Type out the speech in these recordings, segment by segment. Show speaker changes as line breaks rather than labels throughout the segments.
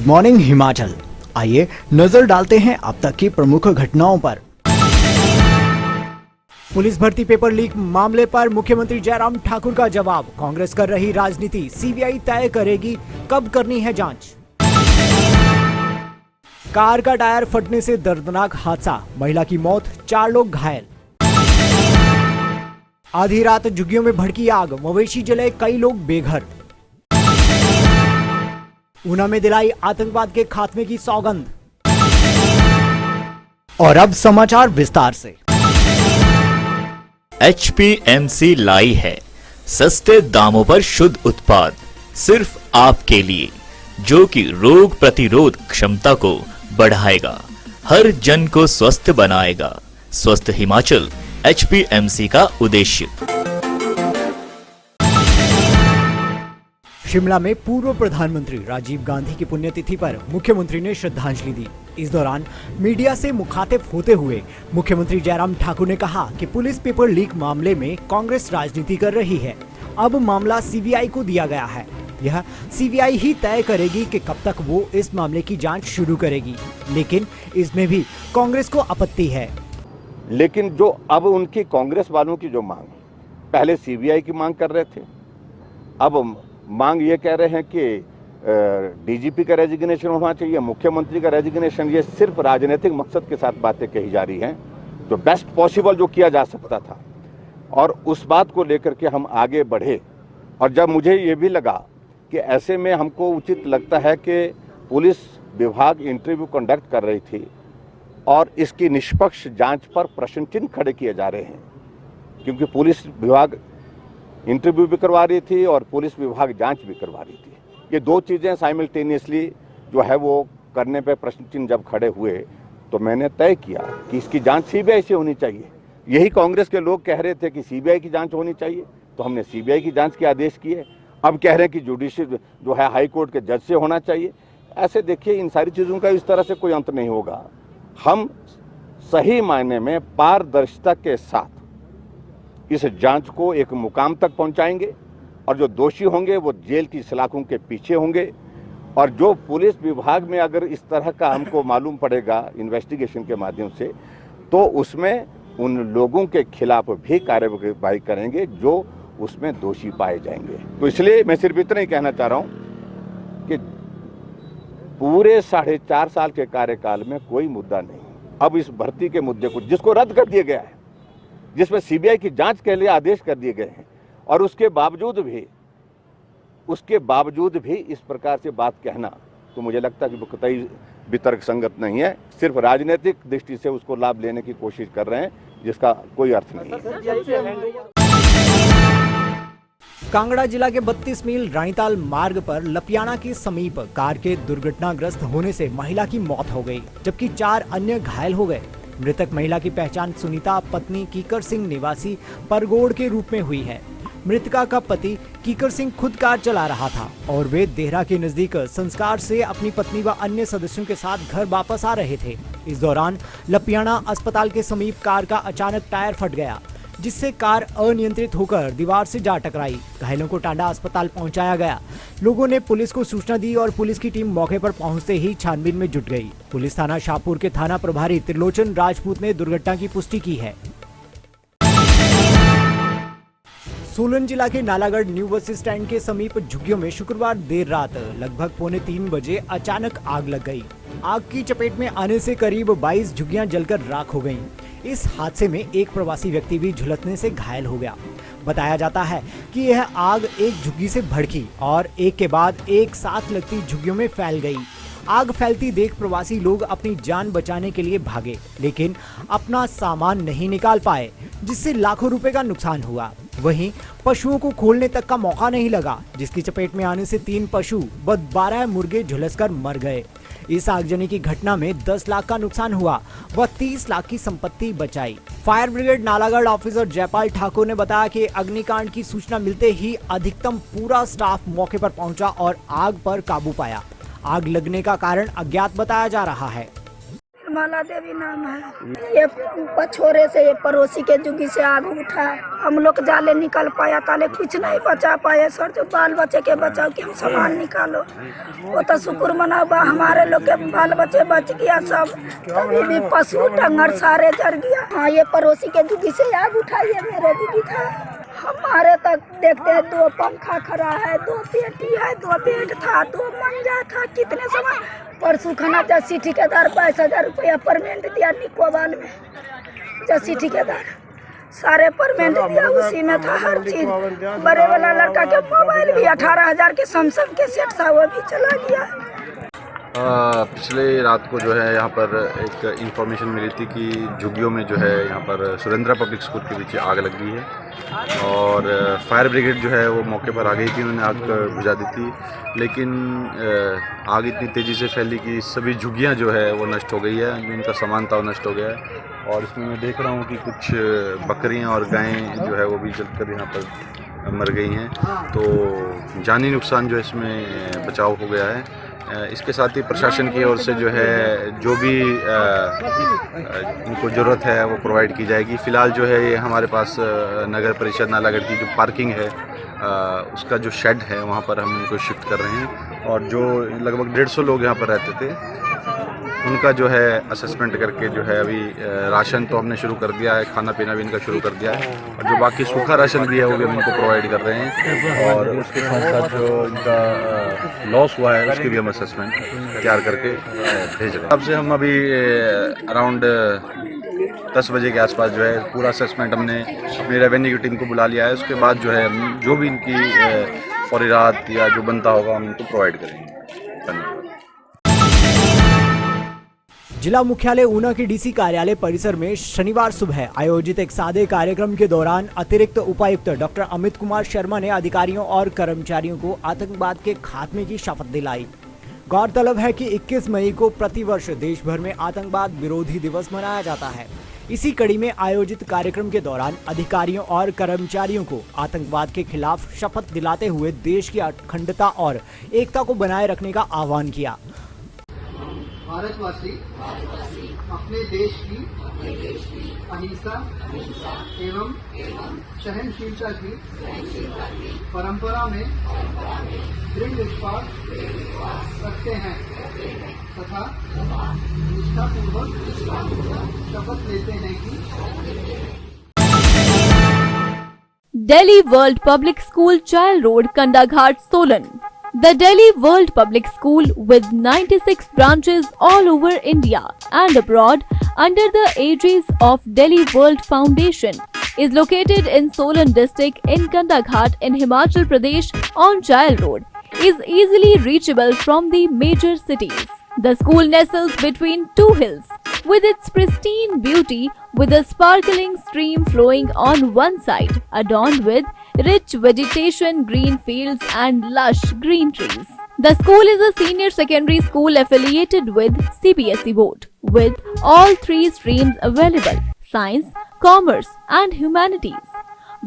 Morning Himachal. आइए नजर डालते हैं अब तक की प्रमुख घटनाओं पर। पुलिस भर्ती पेपर लीक मामले पर मुख्यमंत्री जयराम ठाकुर का जवाब। कांग्रेस कर रही राजनीति, सीबीआई तय करेगी कब करनी है जांच। कार का टायर फटने से दर्दनाक हादसा, महिला की मौत, 4 लोग घायल। आधी रात झुग्गियों में भड़की आग, मवेशी जले, कई लोग बेघर। ऊना में दिलाई आतंकवाद के खात्मे की सौगंध। और अब समाचार विस्तार से।
HPMC लाई है सस्ते दामों पर शुद्ध उत्पाद सिर्फ आपके लिए, जो कि रोग प्रतिरोध क्षमता को बढ़ाएगा, हर जन को स्वस्थ बनाएगा। स्वस्थ हिमाचल HPMC का उद्देश्य।
शिमला में पूर्व प्रधानमंत्री राजीव गांधी की पुण्यतिथि पर मुख्यमंत्री ने श्रद्धांजलि दी। इस दौरान मीडिया से मुखातिब होते हुए मुख्यमंत्री जयराम ठाकुर ने कहा कि पुलिस पेपर लीक मामले में कांग्रेस राजनीति कर रही है। अब मामला सीबीआई को दिया गया है। यह सीबीआई ही तय करेगी कि कब तक वो इस मामले की जांच शुरू करेगी, लेकिन इसमें भी कांग्रेस को आपत्ति है।
लेकिन जो अब उनकी कांग्रेस वालों की जो मांग, पहले सीबीआई की मांग कर रहे थे, अब मांग ये कह रहे हैं कि डीजीपी का रेजिग्नेशन होना चाहिए, मुख्यमंत्री का रेजिग्नेशन। ये सिर्फ राजनीतिक मकसद के साथ बातें कही जा रही हैं, जो बेस्ट पॉसिबल जो किया जा सकता था। और उस बात को लेकर के हम आगे बढ़े। और जब मुझे ये भी लगा कि ऐसे में हमको उचित लगता है कि पुलिस विभाग इंटरव्यू कंडक्ट कर रही थी और इसकी निष्पक्ष जांच पर प्रश्न चिन्ह खड़े किए जा रहे हैं, क्योंकि पुलिस विभाग इंटरव्यू भी करवा रही थी और पुलिस विभाग जांच भी करवा रही थी। ये दो चीज़ें साइमल्टेनियसली जो है वो करने पे प्रश्न चिन्ह जब खड़े हुए, तो मैंने तय किया कि इसकी जांच सीबीआई से होनी चाहिए। यही कांग्रेस के लोग कह रहे थे कि सीबीआई की जांच होनी चाहिए, तो हमने सीबीआई की जांच के आदेश किए। अब कह रहे हैं कि जुडिशियल जो है हाई कोर्ट के जज से होना चाहिए। ऐसे देखिए, इन सारी चीज़ों का इस तरह से कोई अंत नहीं होगा। हम सही मायने में पारदर्शिता के साथ इस जांच को एक मुकाम तक पहुंचाएंगे और जो दोषी होंगे वो जेल की सलाखों के पीछे होंगे। और जो पुलिस विभाग में अगर इस तरह का हमको मालूम पड़ेगा इन्वेस्टिगेशन के माध्यम से, तो उसमें उन लोगों के खिलाफ भी कार्रवाई करेंगे जो उसमें दोषी पाए जाएंगे। तो इसलिए मैं सिर्फ इतना ही कहना चाह रहा हूं कि पूरे 4.5 साल के कार्यकाल में कोई मुद्दा नहीं, अब इस भर्ती के मुद्दे को जिसको रद्द कर दिया गया है, जिसमें सीबीआई की जांच के लिए आदेश कर दिए गए हैं, और उसके बावजूद भी इस प्रकार से बात कहना, तो मुझे लगता है कि वो कतई भी तर्कसंगत नहीं है। सिर्फ राजनीतिक दृष्टि से उसको लाभ लेने की कोशिश कर रहे हैं, जिसका कोई अर्थ नहीं है।
कांगड़ा जिला के 32 मील रानीताल मार्ग पर लपियाना के समीप कार के दुर्घटनाग्रस्त होने से महिला की मौत हो गई, जबकि 4 अन्य घायल हो गए। मृतक महिला की पहचान सुनीता पत्नी कीकर सिंह निवासी परगोड़ के रूप में हुई है। मृतका का पति कीकर सिंह खुद कार चला रहा था और वे देहरा के नजदीक संस्कार से अपनी पत्नी व अन्य सदस्यों के साथ घर वापस आ रहे थे। इस दौरान लपियाना अस्पताल के समीप कार का अचानक टायर फट गया, जिससे कार अनियंत्रित होकर दीवार से जा टकराई। घायलों को टांडा अस्पताल पहुंचाया गया। लोगों ने पुलिस को सूचना दी और पुलिस की टीम मौके पर पहुंचते ही छानबीन में जुट गई। पुलिस थाना शाहपुर के थाना प्रभारी त्रिलोचन राजपूत ने दुर्घटना की पुष्टि की है। सोलन जिला के नालागढ़ न्यू बस स्टैंड के समीप झुग्गियों में शुक्रवार देर रात लगभग 2:45 बजे अचानक आग लग गई। आग की चपेट में आने से करीब 22 झुग्गियां जलकर राख हो गईं। इस हादसे में एक प्रवासी व्यक्ति भी झुलसने से घायल हो गया। बताया जाता है कि यह आग एक झुग्गी से भड़की और एक के बाद एक साथ लगती झुग्गियों में फैल गई। आग फैलती देख प्रवासी लोग अपनी जान बचाने के लिए भागे, लेकिन अपना सामान नहीं निकाल पाए, जिससे लाखों रुपए का नुकसान हुआ। वहीं पशुओं को खोलने तक का मौका नहीं लगा, जिसकी चपेट में आने से 3 पशु व 12 मुर्गे झुलसकर मर गए। इस आगजनी की घटना में 10 लाख का नुकसान हुआ व 30 लाख की संपत्ति बचाई। Fire brigade Nalagarh officer Jaipal Thakur ने बताया कि अग्निकांड की सूचना मिलते ही अधिकतम पूरा स्टाफ मौके पर पहुंचा और आग पर काबू पाया। आग लगने का कारण अज्ञात बताया जा रहा है।
माला देवी नाम है। ये पछोरे से, ये पड़ोसी के जुगी से आग उठा, हम लोग जाले निकल पाया, ताले कुछ नहीं बचा पाए सर। जो बाल बच्चे के बचाओ कि हम सामान निकालो, वो तो शुक्र मनाओ हमारे लोग के बाल बच्चे बच गया सब। अभी भी पशु डंगर सारे जर गया। हाँ, ये पड़ोसी के जुगी से आग उठा, ये मेरे जुगी था। हमारे तक देखते हैं 2 पंखा खड़ा है, 2 पेटी है, 2 बेड था, 2 मंजा था, कितने सामान। परसों खाना जैसी ठेकेदार 22,000 रुपया परमेंट दिया निकोबाल में। जैसी ठेकेदार सारे परमेंट दिया, उसी में था हर चीज। बड़े वाला लड़का के मोबाइल भी 18,000 के सैमसंग के सेट था, वो भी चला गया।
पिछले रात को जो है यहाँ पर एक इन्फॉर्मेशन मिली थी कि झुग्गियों में जो है यहाँ पर सुरेंद्रा पब्लिक स्कूल के पीछे आग लग गई है और फायर ब्रिगेड जो है वो मौके पर आ गई थी, उन्होंने आग बुझा दी थी। लेकिन आग इतनी तेज़ी से फैली कि सभी झुग्गियाँ जो है वो नष्ट हो गई है, जिनका सामान था वो नष्ट हो गया है। और इसमें मैं देख रहा हूँ कि कुछ बकरियाँ और गायें जो है वो भी जलकर यहाँ पर मर गई हैं। तो जानी नुकसान जो है इसमें बचाव हो गया है। इसके साथ ही प्रशासन की ओर से जो है जो भी उनको ज़रूरत है वो प्रोवाइड की जाएगी। फ़िलहाल जो है ये हमारे पास नगर परिषद नालागढ़ की जो पार्किंग है उसका जो शेड है वहाँ पर हम उनको शिफ्ट कर रहे हैं। और जो लगभग 150 लोग यहाँ पर रहते थे उनका जो है असेसमेंट करके जो है अभी राशन तो हमने शुरू कर दिया है, खाना पीना भी इनका शुरू कर दिया है। और जो बाकी सूखा राशन भी है वो भी हम इनको प्रोवाइड कर रहे हैं। और उसके साथ साथ जो इनका लॉस हुआ है उसकी भी हम असेसमेंट तैयार करके भेज रहे हैं। अब से हम अभी अराउंड 10 बजे के आसपास जो है पूरा असेसमेंट हमने अपनी रेवेन्यू की टीम को बुला लिया है। उसके बाद जो है जो भी इनकी पूरी रात या जो बनता होगा हम इनको प्रोवाइड करेंगे। धन्यवाद।
जिला मुख्यालय ऊना के डीसी कार्यालय परिसर में शनिवार सुबह आयोजित एक सादे कार्यक्रम के दौरान अतिरिक्त उपायुक्त डॉक्टर अमित कुमार शर्मा ने अधिकारियों और कर्मचारियों को आतंकवाद के खात्मे की शपथ दिलाई। गौरतलब है कि 21 मई को प्रतिवर्ष देश भर में आतंकवाद विरोधी दिवस मनाया जाता है। इसी कड़ी में आयोजित कार्यक्रम के दौरान अधिकारियों और कर्मचारियों को आतंकवाद के खिलाफ शपथ दिलाते हुए देश की अखंडता और एकता को बनाए रखने का आह्वान किया।
भारतवासी अपने देश की अहिंसा एवं सहनशीलता की परंपरा में दृढ़ विश्वास रखते हैं तथा निष्ठापूर्वक शपथ लेते हैं कि
Delhi World Public School, Child Road, Kandaghat, Solan. The Delhi World Public School, with 96 branches all over India and abroad under the aegis of Delhi World Foundation, is located in Solan district in Kandaghat in Himachal Pradesh on Child Road, is easily reachable from the major cities. The school nestles between two hills, with its pristine beauty, with a sparkling stream flowing on one side, adorned with rich vegetation, green fields and lush green trees. The school is a senior secondary school affiliated with CBSE board, with all 3 streams available: science, commerce and humanities.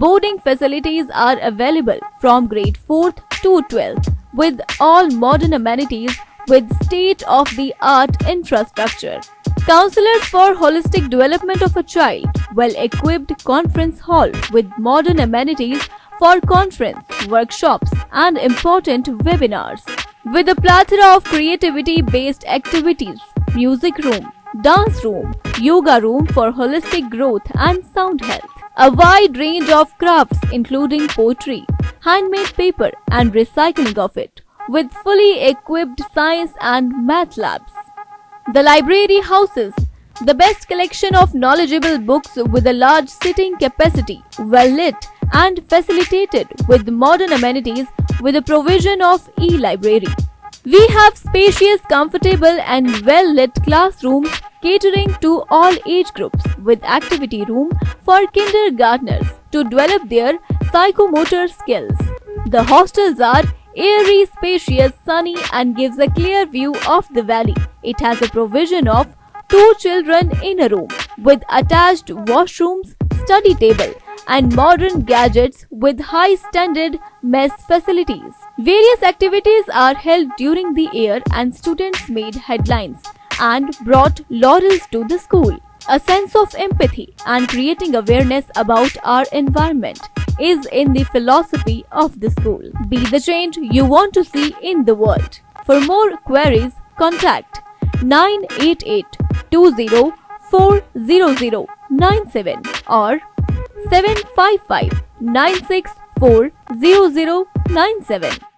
Boarding facilities are available from grade 4th to 12th, with all modern amenities with state-of-the-art infrastructure. Counselors for holistic development of a child, well-equipped conference hall with modern amenities for conference, workshops and important webinars. With a plethora of creativity-based activities, music room, dance room, yoga room for holistic growth and sound health. A wide range of crafts including poetry, handmade paper and recycling of it, with fully equipped science and math labs. The library houses the best collection of knowledgeable books with a large sitting capacity, well lit and facilitated with modern amenities with the provision of e-library. We have spacious, comfortable and well lit classrooms catering to all age groups, with activity room for kindergartners to develop their psychomotor skills. The hostels are airy, spacious, sunny and gives a clear view of the valley. It has a provision of 2 children in a room with attached washrooms, study table and modern gadgets with high standard mess facilities. Various activities are held during the year and students made headlines and brought laurels to the school. A sense of empathy and creating awareness about our environment is in the philosophy of the school. Be the change you want to see in the world. For more queries, contact 988-20-40097 or 755-964-0097.